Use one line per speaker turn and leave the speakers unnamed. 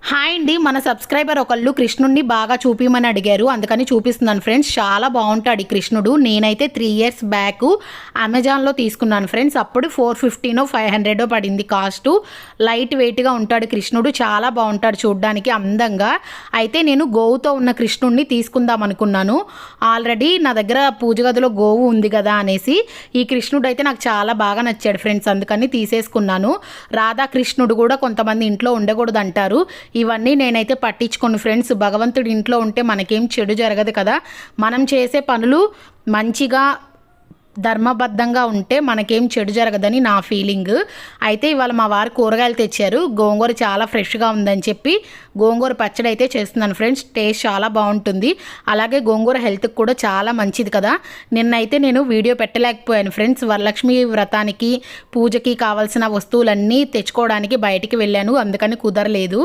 Hi అండి. మన subscriber ఒకళ్ళు కృష్ణుడిని బాగా చూపిమని అడిగారు, అందుకని చూపిస్తున్నాను ఫ్రెండ్స్. చాలా బాగుంటాడు ఈ కృష్ణుడు. నేనైతే 3 years బ్యాక్ అమెజాన్లో తీసుకున్నాను ఫ్రెండ్స్. అప్పుడు 450 500 పడింది కాస్ట్. లైట్ వెయిట్గా ఉంటాడు కృష్ణుడు, చాలా బాగుంటాడు చూడడానికి అందంగా. అయితే నేను గోవుతో ఉన్న కృష్ణుడిని తీసుకుందాం అనుకున్నాను. ఆల్రెడీ నా దగ్గర పూజ గదిలో గోవు ఉంది కదా అనేసి ఈ కృష్ణుడు అయితే నాకు చాలా బాగా నచ్చాడు ఫ్రెండ్స్, అందుకని తీసేసుకున్నాను. రాధాకృష్ణుడు కూడా కొంతమంది ఇంట్లో ఉండకూడదు అంటారు. ఇవన్నీ నేనైతే పట్టించుకోను ఫ్రెండ్స్. భగవంతుడి ఇంట్లో ఉంటే మనకేం చెడు జరగదు కదా. మనం చేసే పనులు మంచిగా ధర్మబద్ధంగా ఉంటే మనకేం చెడు జరగదని నా ఫీలింగ్. అయితే ఇవాళ మా వారు కూరగాయలు తెచ్చారు. గోంగూర చాలా ఫ్రెష్గా ఉందని చెప్పి గోంగూర పచ్చడి అయితే చేస్తున్నాను ఫ్రెండ్స్. టేస్ట్ చాలా బాగుంటుంది. అలాగే గోంగూర హెల్త్కి కూడా చాలా మంచిది కదా. నిన్నైతే నేను వీడియో పెట్టలేకపోయాను ఫ్రెండ్స్. వరలక్ష్మి వ్రతానికి పూజకి కావాల్సిన వస్తువులన్నీ తెచ్చుకోవడానికి బయటికి వెళ్ళాను, అందుకని కుదరలేదు.